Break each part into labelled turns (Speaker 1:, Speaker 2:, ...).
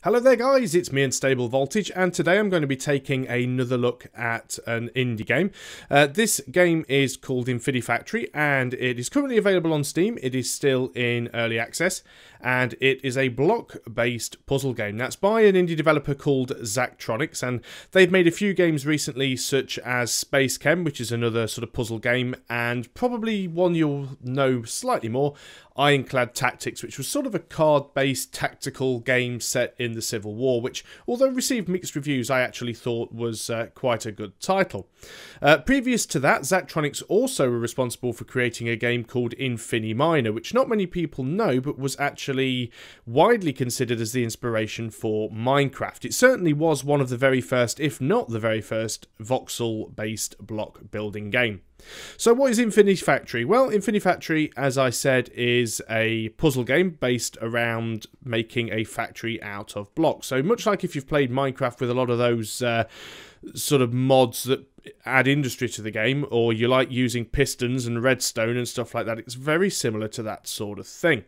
Speaker 1: Hello there guys, it's me Unstable Voltage, and today I'm going to be taking another look at an indie game. This game is called Infinifactory and it is currently available on Steam. It is still in early access and it is a block-based puzzle game. That's by an indie developer called Zachtronics, and they've made a few games recently such as Spacechem, which is another sort of puzzle game, and probably one you'll know slightly more, Ironclad Tactics, which was sort of a card-based tactical game set in the Civil War, which, although received mixed reviews, I actually thought was quite a good title. Previous to that, Zachtronics also were responsible for creating a game called Infiniminer, which not many people know, but was actually widely considered as the inspiration for Minecraft. It certainly was one of the very first, if not the very first, voxel-based block building game. So what is Infinifactory? Well, Infinifactory, as I said, is a puzzle game based around making a factory out of blocks. So much like if you've played Minecraft with a lot of those sort of mods that add industry to the game, or you like using pistons and redstone and stuff like that, it's very similar to that sort of thing.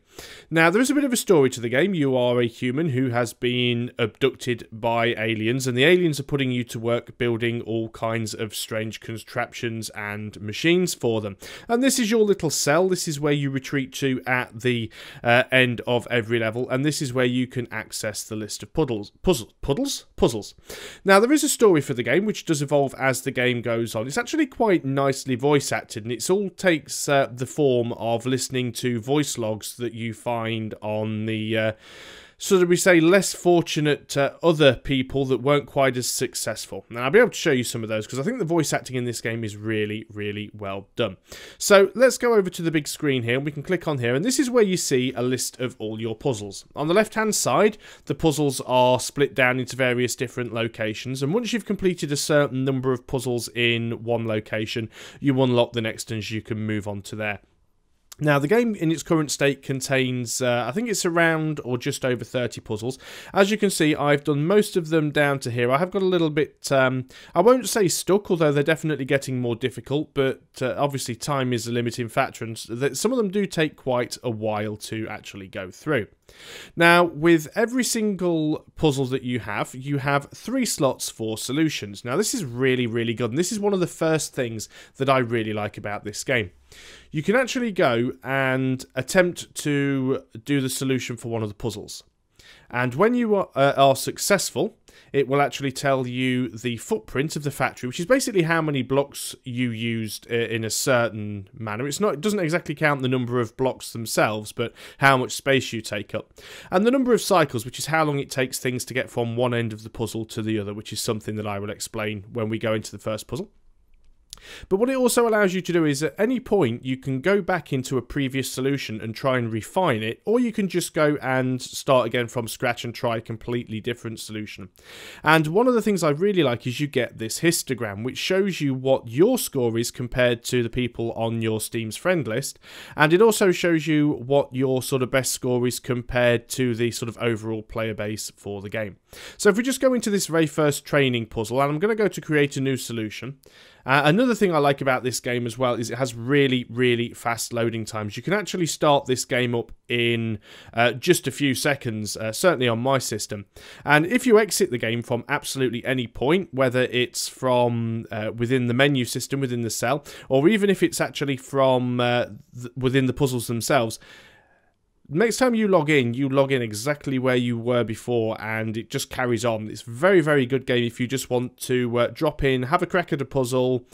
Speaker 1: Now, there is a bit of a story to the game. You are a human who has been abducted by aliens, and the aliens are putting you to work building all kinds of strange contraptions and machines for them. And this is your little cell. This is where you retreat to at the end of every level, and this is where you can access the list of puzzles. Now, there is a story for the game, which does evolve as the game goes on. It's actually quite nicely voice acted, and it all takes the form of listening to voice logs that you find on the sort of, we say, less fortunate other people that weren't quite as successful. Now, I'll be able to show you some of those because I think the voice acting in this game is really, really well done. So let's go over to the big screen here, and we can click on here, and this is where you see a list of all your puzzles. On the left-hand side, the puzzles are split down into various different locations, and once you've completed a certain number of puzzles in one location, you unlock the next and you can move on to there. Now, the game in its current state contains, I think it's around or just over 30 puzzles. As you can see, I've done most of them down to here. I have got a little bit, I won't say stuck, although they're definitely getting more difficult, but obviously time is a limiting factor, and some of them do take quite a while to actually go through. Now, with every single puzzle that you have 3 slots for solutions. Now, this is really, really good, and this is one of the first things that I really like about this game. You can actually go and attempt to do the solution for one of the puzzles. And when you are successful, it will actually tell you the footprint of the factory, which is basically how many blocks you used in a certain manner. It doesn't exactly count the number of blocks themselves, but how much space you take up. And the number of cycles, which is how long it takes things to get from one end of the puzzle to the other, which is something that I will explain when we go into the first puzzle. But what it also allows you to do is at any point you can go back into a previous solution and try and refine it, or you can just go and start again from scratch and try a completely different solution. And one of the things I really like is you get this histogram, which shows you what your score is compared to the people on your Steam's friend list, and it also shows you what your sort of best score is compared to the sort of overall player base for the game. So if we just go into this very first training puzzle, and I'm going to go to create a new solution. Another thing I like about this game as well is it has really, really fast loading times. You can actually start this game up in just a few seconds, certainly on my system. And if you exit the game from absolutely any point, whether it's from within the menu system, within the cell, or even if it's actually from within the puzzles themselves, next time you log in exactly where you were before, and it just carries on. It's a very, very good game if you just want to drop in, have a crack at a puzzle,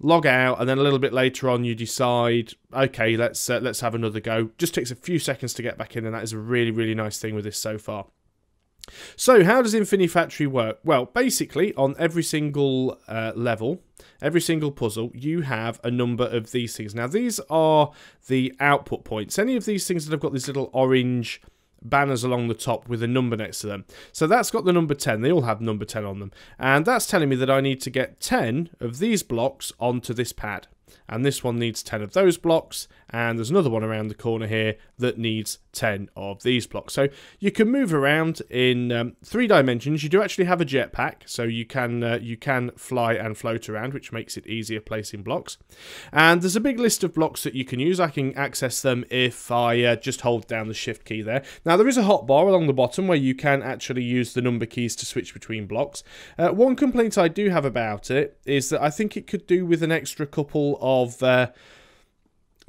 Speaker 1: log out, and then a little bit later on you decide, okay, let's have another go. Just takes a few seconds to get back in, and that is a really, really nice thing with this so far. So how does Infinifactory work? Well, basically on every single level, every single puzzle, you have a number of these things. Now, these are the output points. Any of these things that have got these little orange banners along the top with a number next to them. So that's got the number 10. They all have number 10 on them. And that's telling me that I need to get 10 of these blocks onto this pad. and this one needs 10 of those blocks, and there's another one around the corner here that needs 10 of these blocks. So you can move around in 3 dimensions. You do actually have a jetpack, so you can fly and float around, which makes it easier placing blocks. And there's a big list of blocks that you can use. I can access them if I just hold down the shift key there. Now there is a hotbar along the bottom where you can actually use the number keys to switch between blocks. One complaint I do have about it is that I think it could do with an extra couple of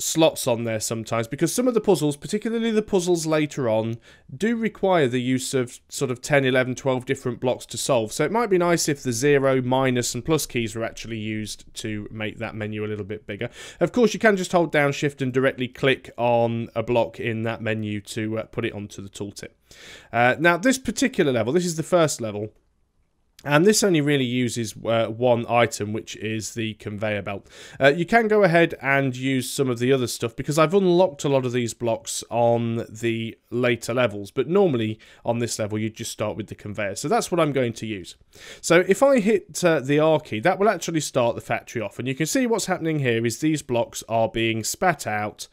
Speaker 1: slots on there sometimes, because some of the puzzles, particularly the puzzles later on, do require the use of sort of 10, 11, 12 different blocks to solve. So it might be nice if the 0, minus and plus keys were actually used to make that menu a little bit bigger. Of course, you can just hold down shift and directly click on a block in that menu to put it onto the tooltip. Now this particular level, this is the first level, and this only really uses one item, which is the conveyor belt. You can go ahead and use some of the other stuff, because I've unlocked a lot of these blocks on the later levels, but normally on this level you just start with the conveyor. So that's what I'm going to use. So if I hit the R key, that will actually start the factory off, and you can see what's happening here is these blocks are being spat out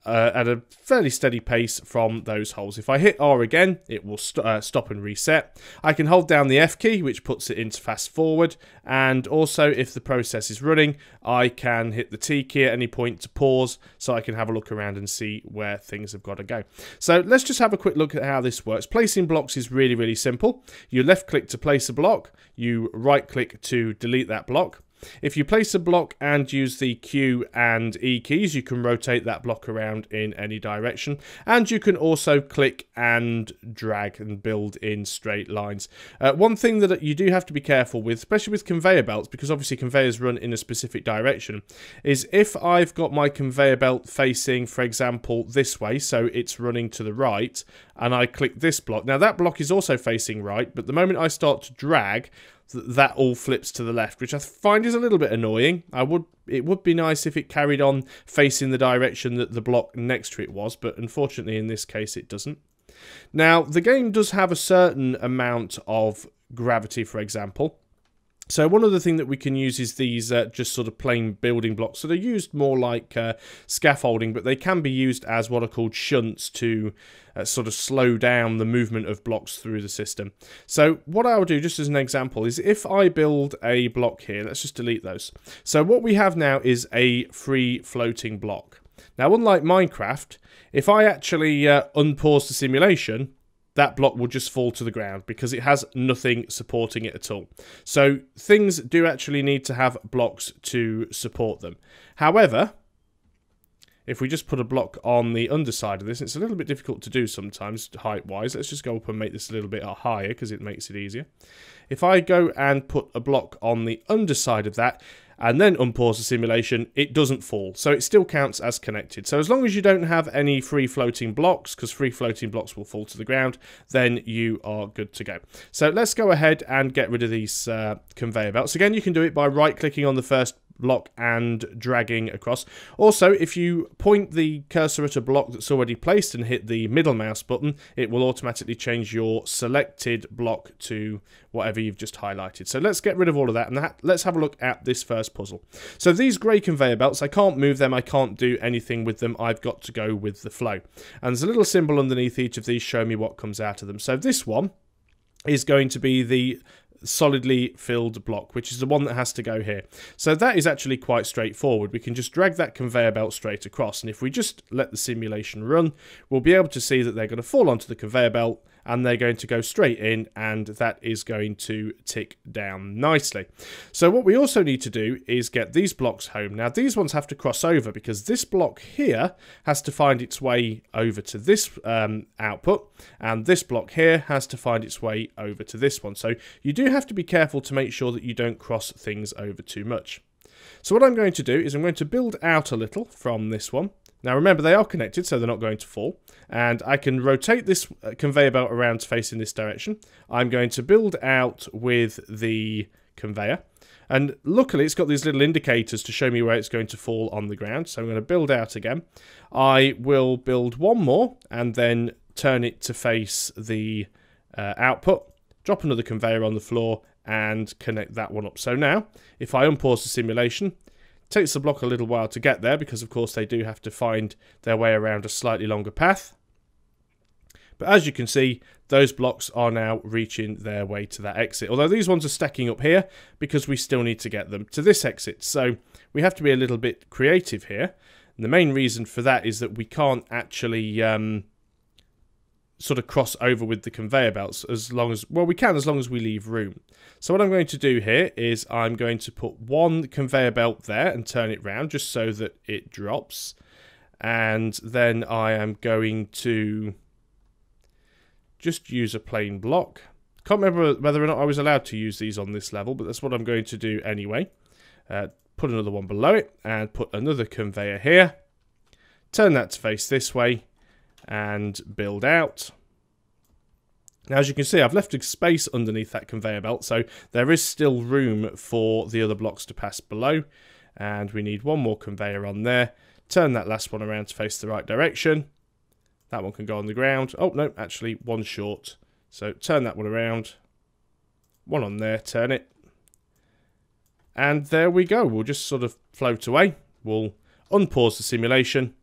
Speaker 1: at a fairly steady pace from those holes. If I hit R again, it will stop and reset. I can hold down the F key, which puts it into fast forward, and also if the process is running, I can hit the T key at any point to pause, so I can have a look around and see where things have got to go. So let's just have a quick look at how this works. Placing blocks is really, really simple. You left click to place a block, you right click to delete that block. If you place a block and use the Q and E keys, you can rotate that block around in any direction. And you can also click and drag and build in straight lines. One thing that you do have to be careful with, especially with conveyor belts, because obviously conveyors run in a specific direction, is if I've got my conveyor belt facing, for example, this way, so it's running to the right, and I click this block. Now that block is also facing right, but the moment I start to drag, that all flips to the left, which I find is a little bit annoying. It would be nice if it carried on facing the direction that the block next to it was, but unfortunately in this case it doesn't. Now the game does have a certain amount of gravity, for example. So one other thing that we can use is these just sort of plain building blocks. So they're used more like scaffolding, but they can be used as what are called shunts to sort of slow down the movement of blocks through the system. So what I'll do, just as an example, is if I build a block here, let's just delete those. So what we have now is a free floating block. Now, unlike Minecraft, if I actually unpause the simulation, that block will just fall to the ground because it has nothing supporting it at all. So things do actually need to have blocks to support them. However, if we just put a block on the underside of this, it's a little bit difficult to do sometimes height-wise. Let's just go up and make this a little bit higher because it makes it easier. If I go and put a block on the underside of that, and then unpause the simulation, it doesn't fall. So it still counts as connected. So as long as you don't have any free floating blocks, because free floating blocks will fall to the ground, then you are good to go. So let's go ahead and get rid of these conveyor belts. Again, you can do it by right-clicking on the first block and dragging across. Also, if you point the cursor at a block that's already placed and hit the middle mouse button, it will automatically change your selected block to whatever you've just highlighted. So let's get rid of all of that, and let's have a look at this first puzzle. So these grey conveyor belts, I can't move them, I can't do anything with them, I've got to go with the flow. And there's a little symbol underneath each of these showing me what comes out of them. So this one is going to be the solidly filled block, which is the one that has to go here. So that is actually quite straightforward. We can just drag that conveyor belt straight across, and if we just let the simulation run, we'll be able to see that they're going to fall onto the conveyor belt and they're going to go straight in, and that is going to tick down nicely. So what we also need to do is get these blocks home. Now these ones have to cross over because this block here has to find its way over to this output, and this block here has to find its way over to this one. So you do have to be careful to make sure that you don't cross things over too much. So what I'm going to do is I'm going to build out a little from this one. Now remember, they are connected, so they're not going to fall. And I can rotate this conveyor belt around to face in this direction. I'm going to build out with the conveyor. And luckily, it's got these little indicators to show me where it's going to fall on the ground. So I'm going to build out again. I will build one more and then turn it to face the output. Drop another conveyor on the floor and connect that one up. So now, if I unpause the simulation, Takes the block a little while to get there because, of course, they do have to find their way around a slightly longer path. But as you can see, those blocks are now reaching their way to that exit. Although these ones are stacking up here because we still need to get them to this exit. So we have to be a little bit creative here. And the main reason for that is that we can't actually sort of cross over with the conveyor belts as long as, well, we can as long as we leave room. So what I'm going to do here is I'm going to put one conveyor belt there and turn it round just so that it drops. And then I am going to just use a plain block. Can't remember whether or not I was allowed to use these on this level, but that's what I'm going to do anyway. Put another one below it and put another conveyor here. Turn that to face this way and build out. Now, as you can see, I've left a space underneath that conveyor belt, so there is still room for the other blocks to pass below. And we need one more conveyor on there. Turn that last one around to face the right direction. That one can go on the ground. Oh, no, actually, one short. So turn that one around. One on there, turn it. And there we go. We'll just sort of float away. We'll unpause the simulation.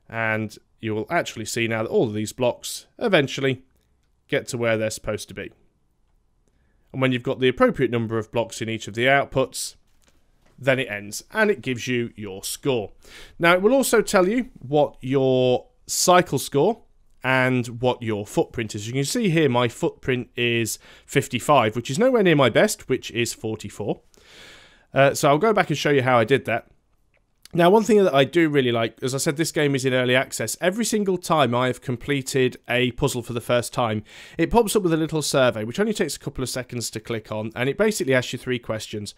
Speaker 1: And you will actually see now that all of these blocks eventually get to where they're supposed to be. And when you've got the appropriate number of blocks in each of the outputs, then it ends. And it gives you your score. Now, it will also tell you what your cycle score and what your footprint is. You can see here my footprint is 55, which is nowhere near my best, which is 44. So I'll go back and show you how I did that. Now, one thing that I do really like, as I said, this game is in early access. Every single time I have completed a puzzle for the first time, it pops up with a little survey, which only takes a couple of seconds to click on, and it basically asks you 3 questions.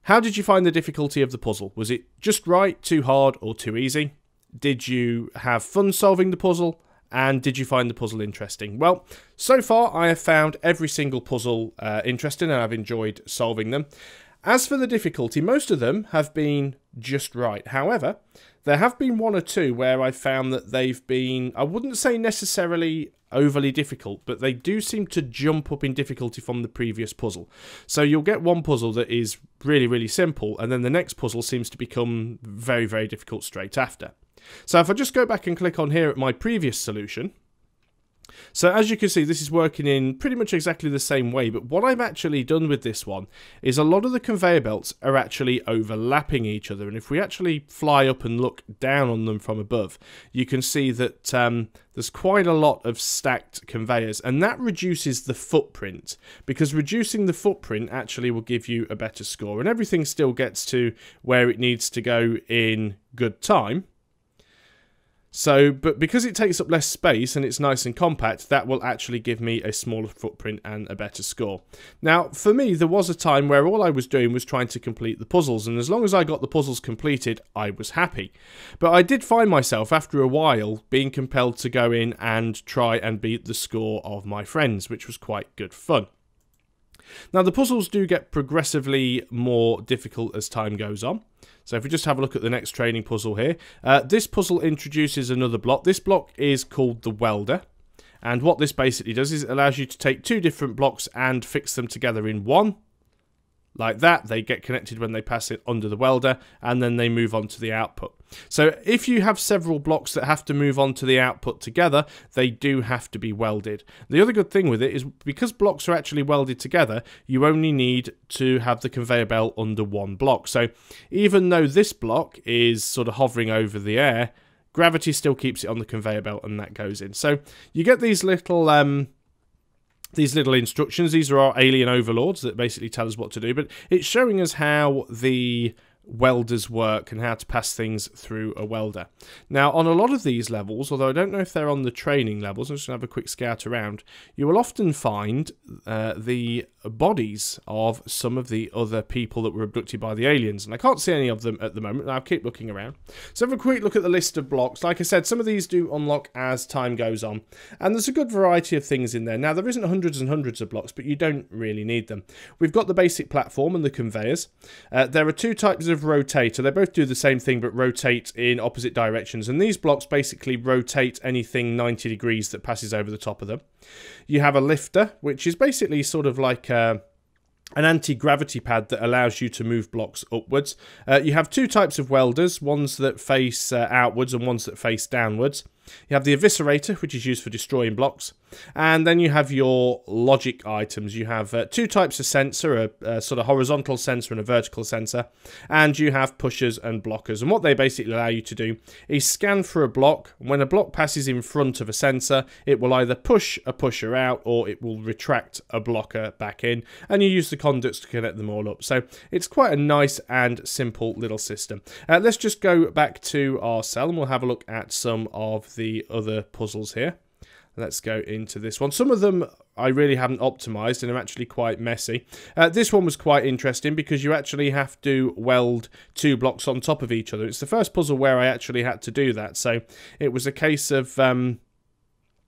Speaker 1: How did you find the difficulty of the puzzle? Was it just right, too hard, or too easy? Did you have fun solving the puzzle? And did you find the puzzle interesting? Well, so far I have found every single puzzle interesting and I've enjoyed solving them. As for the difficulty, most of them have been just right. However, there have been 1 or 2 where I found that they've been, I wouldn't say necessarily overly difficult, but they do seem to jump up in difficulty from the previous puzzle. So you'll get one puzzle that is really, really simple, and then the next puzzle seems to become very, very difficult straight after. So if I just go back and click on here at my previous solution, so as you can see, this is working in pretty much exactly the same way, but what I've actually done with this one is a lot of the conveyor belts are actually overlapping each other, and if we actually fly up and look down on them from above, you can see that there's quite a lot of stacked conveyors, and that reduces the footprint, because reducing the footprint actually will give you a better score, and everything still gets to where it needs to go in good time. So, but because it takes up less space and it's nice and compact, that will actually give me a smaller footprint and a better score. Now, for me, there was a time where all I was doing was trying to complete the puzzles, and as long as I got the puzzles completed, I was happy. But I did find myself, after a while, being compelled to go in and try and beat the score of my friends, which was quite good fun. Now, the puzzles do get progressively more difficult as time goes on. So if we just have a look at the next training puzzle here, this puzzle introduces another block. This block is called the welder. And what this basically does is it allows you to take 2 different blocks and fix them together in one. Like that, they get connected when they pass it under the welder, and then they move on to the output. So if you have several blocks that have to move on to the output together, they do have to be welded. The other good thing with it is because blocks are actually welded together, you only need to have the conveyor belt under one block. So even though this block is sort of hovering over the air, gravity still keeps it on the conveyor belt, and that goes in. So you get these little instructions. These are our alien overlords that basically tell us what to do, but it's showing us how the welders work and how to pass things through a welder. Now, on a lot of these levels, although I don't know if they're on the training levels, I'm just going to have a quick scout around, you will often find the bodies of some of the other people that were abducted by the aliens, and I can't see any of them at the moment. I'll keep looking around. So have a quick look at the list of blocks. Like I said, some of these do unlock as time goes on, and there's a good variety of things in there. Now, there isn't hundreds and hundreds of blocks, but you don't really need them. We've got the basic platform and the conveyors. There are 2 types of rotator. They both do the same thing, but rotate in opposite directions, and these blocks basically rotate anything 90 degrees that passes over the top of them. You have a lifter, which is basically sort of like an anti-gravity pad that allows you to move blocks upwards. You have two types of welders, ones that face outwards and ones that face downwards. You have the eviscerator, which is used for destroying blocks, and then you have your logic items. You have two types of sensor, a sort of horizontal sensor and a vertical sensor, and you have pushers and blockers. And what they basically allow you to do is scan for a block. When a block passes in front of a sensor, it will either push a pusher out or it will retract a blocker back in, and you use the conduits to connect them all up. So it's quite a nice and simple little system. Let's just go back to our cell and we'll have a look at some of the other puzzles here. Let's go into this one. Some of them I really haven't optimized and are actually quite messy. This one was quite interesting because you actually have to weld two blocks on top of each other. It's the first puzzle where I actually had to do that, so it was a case of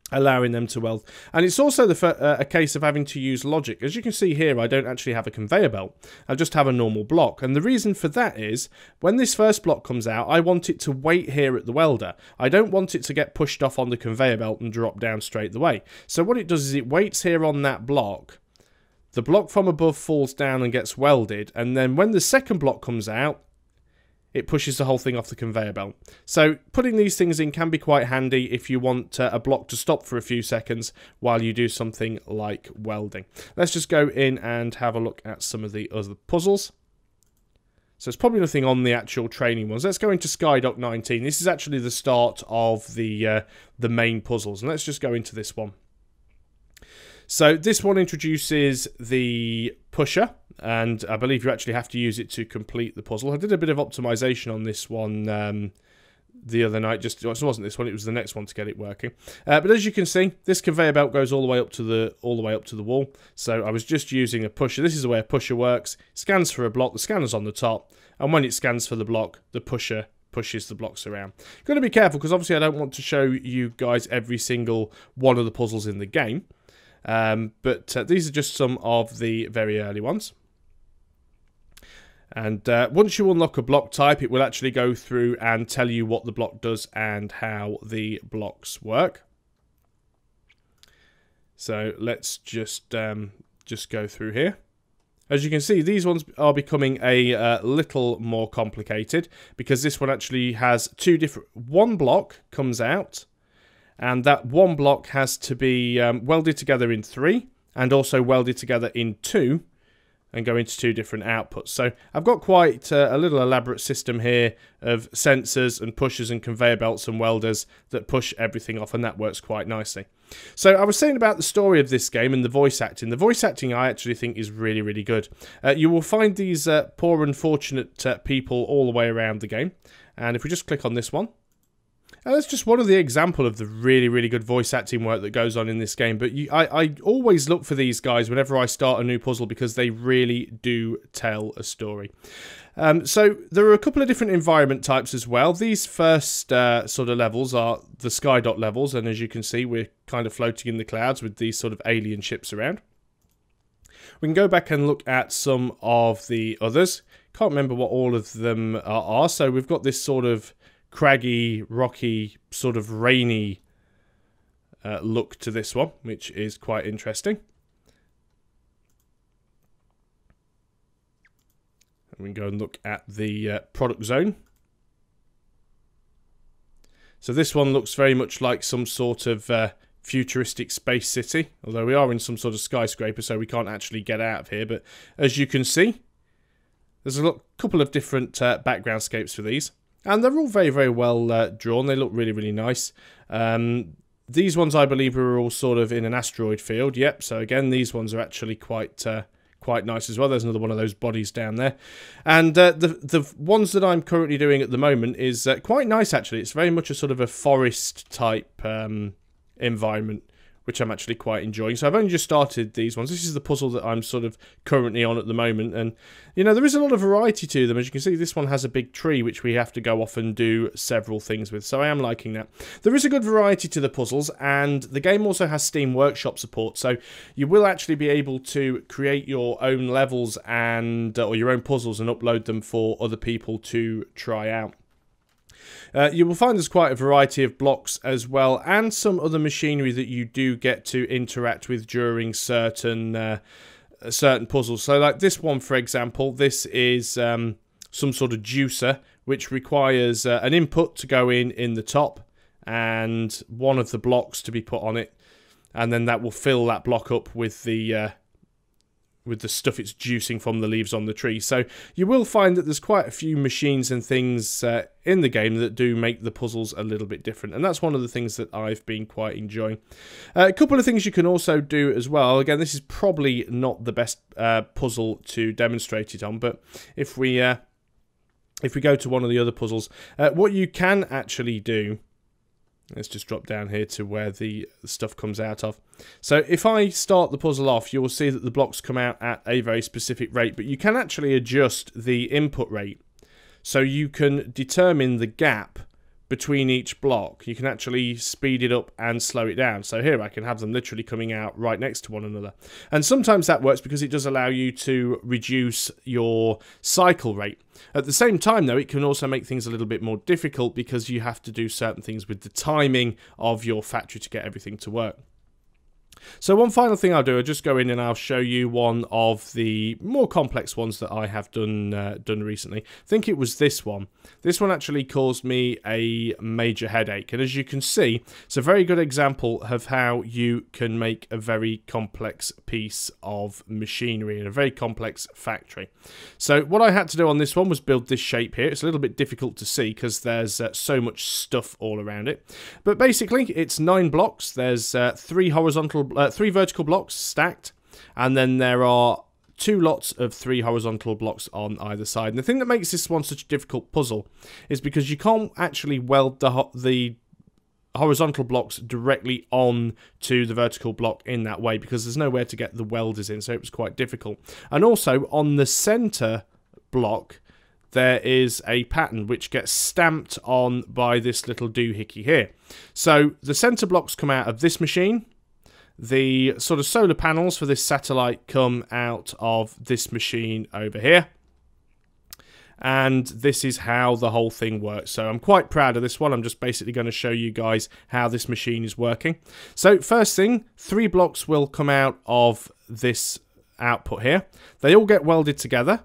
Speaker 1: allowing them to weld. And it's also a case of having to use logic. As you can see here, I don't actually have a conveyor belt. I just have a normal block. And the reason for that is, when this first block comes out, I want it to wait here at the welder. I don't want it to get pushed off on the conveyor belt and drop down straight away. So what it does is it waits here on that block. The block from above falls down and gets welded. And then when the second block comes out, it pushes the whole thing off the conveyor belt. So putting these things in can be quite handy if you want a block to stop for a few seconds while you do something like welding. Let's just go in and have a look at some of the other puzzles. So it's probably nothing on the actual training ones. Let's go into Skydock 19. This is actually the start of the main puzzles. And let's just go into this one. So this one introduces the pusher, and I believe you actually have to use it to complete the puzzle. I did a bit of optimization on this one the other night. It wasn't this one; it was the next one to get it working. But as you can see, this conveyor belt goes all the way up to the wall. So I was just using a pusher. This is the way a pusher works. It scans for a block. The scanner's on the top, and when it scans for the block, the pusher pushes the blocks around. Got to be careful because obviously I don't want to show you guys every single one of the puzzles in the game. But these are just some of the very early ones. And once you unlock a block type, it will actually go through and tell you what the block does and how the blocks work. So let's just go through here. As you can see, these ones are becoming a little more complicated because this one actually has two different... One block comes out, and that one block has to be welded together in 3 and also welded together in 2 and go into 2 different outputs. So I've got quite a little elaborate system here of sensors and pushers and conveyor belts and welders that push everything off, and that works quite nicely. So I was saying about the story of this game and the voice acting. The voice acting I actually think is really, really good. You will find these poor unfortunate people all the way around the game. And if we just click on this one, that's just one of the example of the really, really good voice acting work that goes on in this game. But I always look for these guys whenever I start a new puzzle because they really do tell a story. So there are a couple of different environment types as well. These first sort of levels are the Skydock levels, and as you can see, we're kind of floating in the clouds with these sort of alien ships around. We can go back and look at some of the others. Can't remember what all of them are. So we've got this sort of craggy, rocky, sort of rainy look to this one, which is quite interesting. And we can go and look at the product zone. So this one looks very much like some sort of futuristic space city, although we are in some sort of skyscraper, so we can't actually get out of here. But as you can see, there's a couple of different background scapes for these. And they're all very, very well drawn. They look really, really nice. These ones, I believe, are all sort of in an asteroid field. Yep, so again, these ones are actually quite nice as well. There's another one of those bodies down there. And the ones that I'm currently doing at the moment is quite nice, actually. It's very much a sort of a forest-type environment, which I'm actually quite enjoying. So I've only just started these ones. This is the puzzle that I'm sort of currently on at the moment. And, you know, there is a lot of variety to them. As you can see, this one has a big tree, which we have to go off and do several things with. So I am liking that. There is a good variety to the puzzles, and the game also has Steam Workshop support. So you will actually be able to create your own levels and or your own puzzles and upload them for other people to try out. You will find there's quite a variety of blocks as well, and some other machinery that you do get to interact with during certain certain puzzles. So like this one, for example, this is some sort of juicer, which requires an input to go in the top and one of the blocks to be put on it, and then that will fill that block up with the stuff it's juicing from the leaves on the tree. So you will find that there's quite a few machines and things in the game that do make the puzzles a little bit different, and that's one of the things that I've been quite enjoying. A couple of things you can also do as well. Again, this is probably not the best puzzle to demonstrate it on, but if we go to one of the other puzzles, what you can actually do, let's just drop down here to where the stuff comes out of. So if I start the puzzle off, you will see that the blocks come out at a very specific rate, but you can actually adjust the input rate. So you can determine the gap between each block. You can actually speed it up and slow it down. So here I can have them literally coming out right next to one another. And sometimes that works because it does allow you to reduce your cycle rate. At the same time, though, it can also make things a little bit more difficult because you have to do certain things with the timing of your factory to get everything to work. So one final thing I'll do, I'll just go in and I'll show you one of the more complex ones that I have done recently. I think it was this one. This one actually caused me a major headache, and as you can see, it's a very good example of how you can make a very complex piece of machinery in a very complex factory. So what I had to do on this one was build this shape here. It's a little bit difficult to see because there's so much stuff all around it, but basically it's 9 blocks. There's 3 vertical blocks stacked, and then there are 2 lots of 3 horizontal blocks on either side. And the thing that makes this one such a difficult puzzle is because you can't actually weld the horizontal blocks directly on to the vertical block in that way because there's nowhere to get the welders in, so it was quite difficult. And also on the center block there is a pattern which gets stamped on by this little doohickey here. So the center blocks come out of this machine. The sort of solar panels for this satellite come out of this machine over here. And this is how the whole thing works. So I'm quite proud of this one. I'm just basically going to show you guys how this machine is working. So first thing, 3 blocks will come out of this output here. They all get welded together.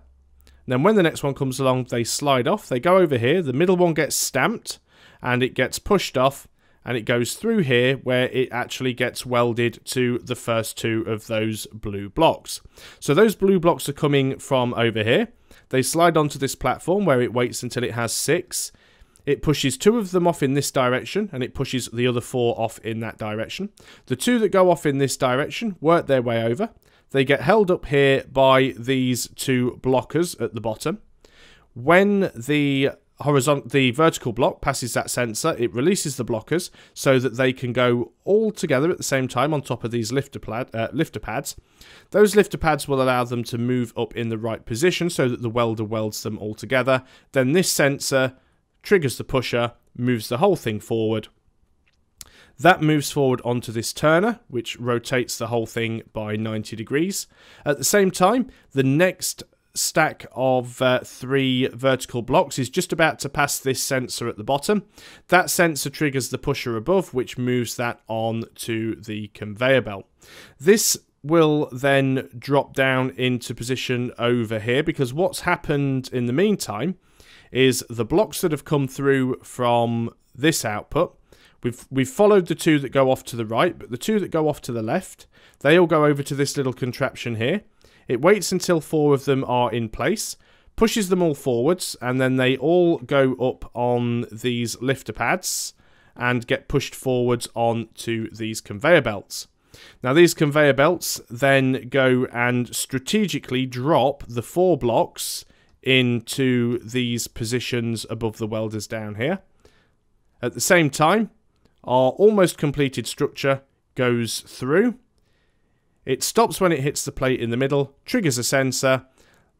Speaker 1: And then when the next one comes along, they slide off. They go over here. The middle one gets stamped and it gets pushed off. And it goes through here where it actually gets welded to the first 2 of those blue blocks. So those blue blocks are coming from over here. They slide onto this platform where it waits until it has 6. It pushes 2 of them off in this direction, and it pushes the other 4 off in that direction. The 2 that go off in this direction work their way over. They get held up here by these 2 blockers at the bottom. When the vertical block passes that sensor, it releases the blockers so that they can go all together at the same time on top of these lifter pads. Those lifter pads will allow them to move up in the right position so that the welder welds them all together. Then this sensor triggers the pusher, moves the whole thing forward. That moves forward onto this turner, which rotates the whole thing by 90 degrees. At the same time, the next stack of 3 vertical blocks is just about to pass this sensor at the bottom. That sensor triggers the pusher above, which moves that on to the conveyor belt. This will then drop down into position over here because what's happened in the meantime is the blocks that have come through from this output, we've followed the 2 that go off to the right, but the 2 that go off to the left, they all go over to this little contraption here. It waits until 4 of them are in place, pushes them all forwards, and then they all go up on these lifter pads and get pushed forwards onto these conveyor belts. Now these conveyor belts then go and strategically drop the 4 blocks into these positions above the welders down here. At the same time, our almost completed structure goes through. It stops when it hits the plate in the middle, triggers a sensor,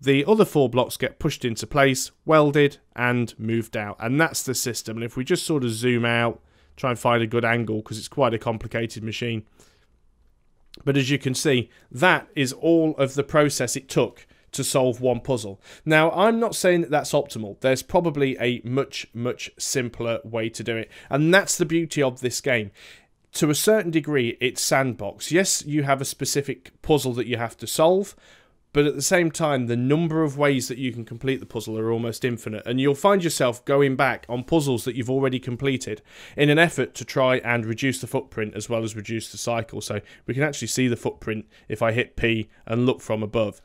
Speaker 1: the other 4 blocks get pushed into place, welded, and moved out. And that's the system. And if we just sort of zoom out, try and find a good angle, because it's quite a complicated machine. But as you can see, that is all of the process it took to solve one puzzle. Now, I'm not saying that that's optimal. There's probably a much, much simpler way to do it. And that's the beauty of this game. to a certain degree, it's sandbox. Yes, you have a specific puzzle that you have to solve, but at the same time, the number of ways that you can complete the puzzle are almost infinite, and you'll find yourself going back on puzzles that you've already completed in an effort to try and reduce the footprint as well as reduce the cycle. So we can actually see the footprint if I hit P and look from above.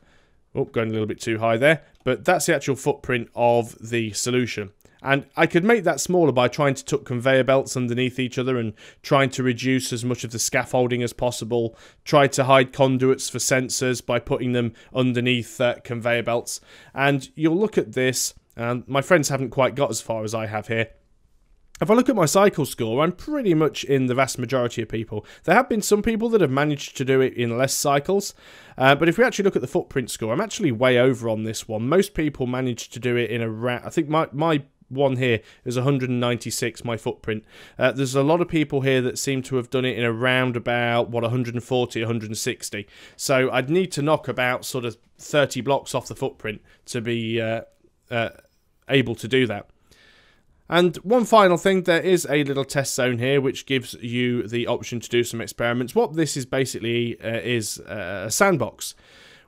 Speaker 1: Oh, going a little bit too high there, but that's the actual footprint of the solution. And I could make that smaller by trying to tuck conveyor belts underneath each other and trying to reduce as much of the scaffolding as possible. Try to hide conduits for sensors by putting them underneath conveyor belts. And you'll look at this, and my friends haven't quite got as far as I have here. If I look at my cycle score, I'm pretty much in the vast majority of people. There have been some people that have managed to do it in less cycles, but if we actually look at the footprint score, I'm actually way over on this one. Most people managed to do it in around, I think my one here is 196, my footprint. There's a lot of people here that seem to have done it in around about, what, 140, 160. So I'd need to knock about sort of 30 blocks off the footprint to be able to do that. And one final thing, there is a little test zone here which gives you the option to do some experiments. What this is basically is a sandbox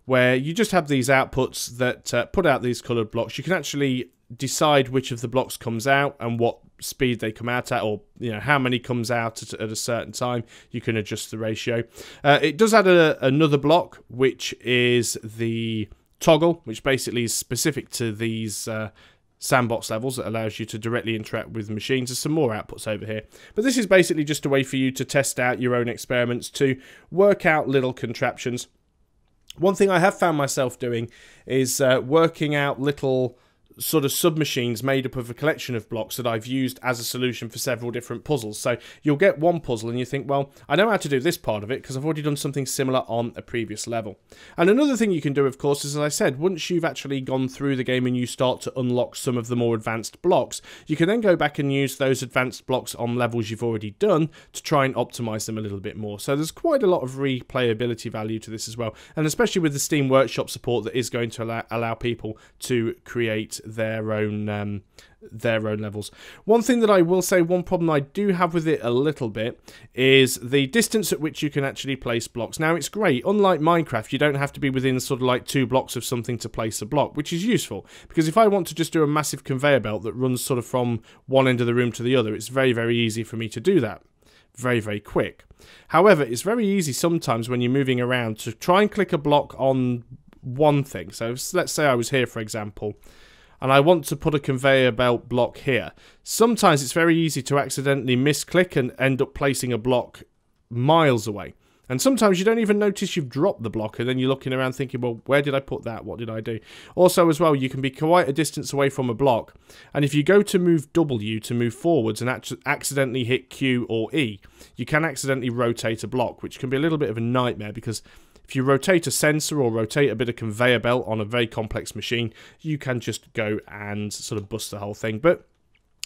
Speaker 1: where you just have these outputs that put out these coloured blocks. You can actually decide which of the blocks comes out and what speed they come out at, or how many comes out at a certain time. You can adjust the ratio. It does add another block, which is the toggle, which basically is specific to these sandbox levels that allows you to directly interact with machines. There's some more outputs over here, but this is basically just a way for you to test out your own experiments, to work out little contraptions. One thing I have found myself doing is working out little sort of submachines made up of a collection of blocks that I've used as a solution for several different puzzles. So you'll get one puzzle and you think, well, I know how to do this part of it because I've already done something similar on a previous level. And another thing you can do, of course, is, as I said, once you've actually gone through the game and you start to unlock some of the more advanced blocks, you can then go back and use those advanced blocks on levels you've already done to try and optimize them a little bit more. So there's quite a lot of replayability value to this as well, and especially with the Steam Workshop support that is going to allow people to create their own levels. One thing that I will say, one problem I do have with it a little bit, is the distance at which you can actually place blocks. Now, it's great. Unlike Minecraft, you don't have to be within sort of like 2 blocks of something to place a block, which is useful, because if I want to just do a massive conveyor belt that runs sort of from one end of the room to the other, it's very, very easy for me to do that. Very, very quick. However, it's very easy sometimes when you're moving around to try and click a block on one thing. So let's say I was here, for example, and I want to put a conveyor belt block here. Sometimes it's very easy to accidentally misclick and end up placing a block miles away. And sometimes you don't even notice you've dropped the block, and then you're looking around thinking, well, where did I put that? What did I do? Also, as well, you can be quite a distance away from a block, and if you go to move W to move forwards and accidentally hit Q or E, you can accidentally rotate a block, which can be a little bit of a nightmare, because if you rotate a sensor or rotate a bit of conveyor belt on a very complex machine, you can just go and sort of bust the whole thing. But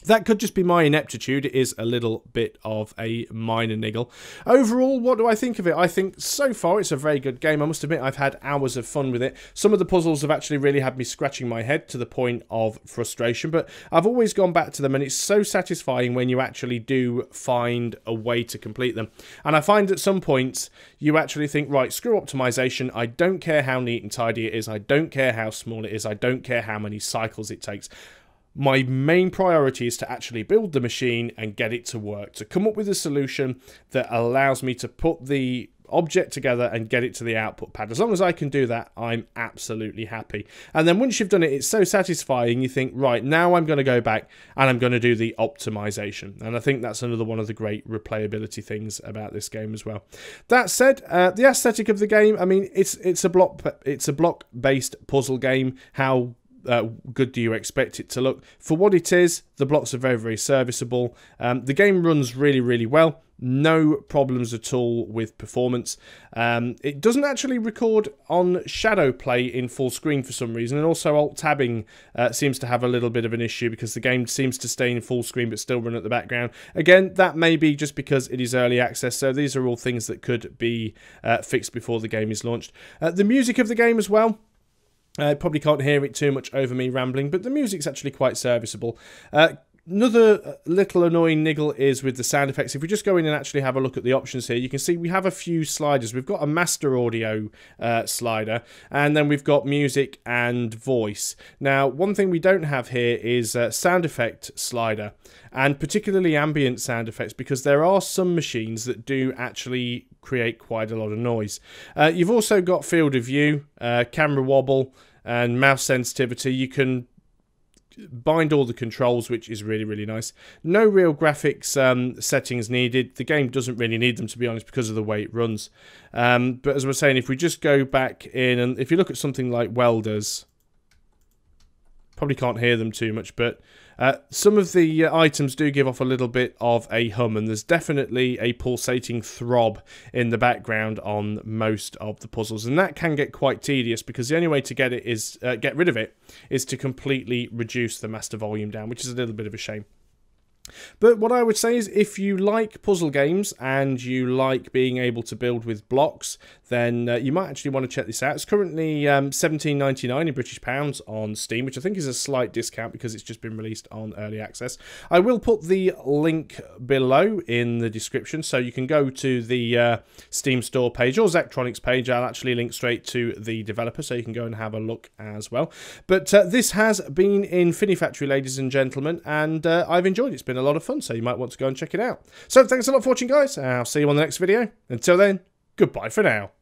Speaker 1: that could just be my ineptitude. It is a little bit of a minor niggle. Overall, what do I think of it? I think so far it's a very good game. I must admit I've had hours of fun with it. Some of the puzzles have actually really had me scratching my head to the point of frustration, but I've always gone back to them, and it's so satisfying when you actually do find a way to complete them. And I find at some points you actually think, right, screw optimization. I don't care how neat and tidy it is. I don't care how small it is. I don't care how many cycles it takes. My main priority is to actually build the machine and get it to work, to come up with a solution that allows me to put the object together and get it to the output pad. As long as I can do that, I'm absolutely happy. And then once you've done it, it's so satisfying, you think, right, now I'm going to go back and I'm going to do the optimization. And I think that's another one of the great replayability things about this game as well. That said, the aesthetic of the game, I mean, it's a block-based puzzle game. How good do you expect it to look? For what it is, the blocks are very, very serviceable. The game runs really, really well. No problems at all with performance. It doesn't actually record on shadow play in full screen for some reason, and also alt-tabbing seems to have a little bit of an issue because the game seems to stay in full screen but still run at the background. Again, that may be just because it is early access, so these are all things that could be fixed before the game is launched. The music of the game as well, probably can't hear it too much over me rambling, but the music's actually quite serviceable. Another little annoying niggle is with the sound effects. If we just go in and actually have a look at the options here, you can see we have a few sliders. We've got a master audio slider, and then we've got music and voice. Now, one thing we don't have here is a sound effect slider, and particularly ambient sound effects, because there are some machines that do actually create quite a lot of noise. You've also got field of view, camera wobble, and mouse sensitivity. You can bind all the controls, which is really, really nice. No real graphics settings needed. The game doesn't really need them, to be honest, because of the way it runs. But as I was saying, if we just go back in, and if you look at something like welders, probably can't hear them too much, but some of the items do give off a little bit of a hum, and there's definitely a pulsating throb in the background on most of the puzzles, and that can get quite tedious, because the only way to get rid of it is to completely reduce the master volume down, which is a little bit of a shame. But what I would say is, if you like puzzle games and you like being able to build with blocks, then you might actually want to check this out. It's currently £17.99 in British pounds on Steam, which I think is a slight discount because it's just been released on early access. I will put the link below in the description, so you can go to the Steam store page or Zachtronics page. I'll actually link straight to the developer, so you can go and have a look as well. But this has been Infinifactory, ladies and gentlemen, and I've enjoyed it. It's been a lot of fun, so you might want to go and check it out. So thanks a lot for watching, guys. I'll see you on the next video. Until then, goodbye for now.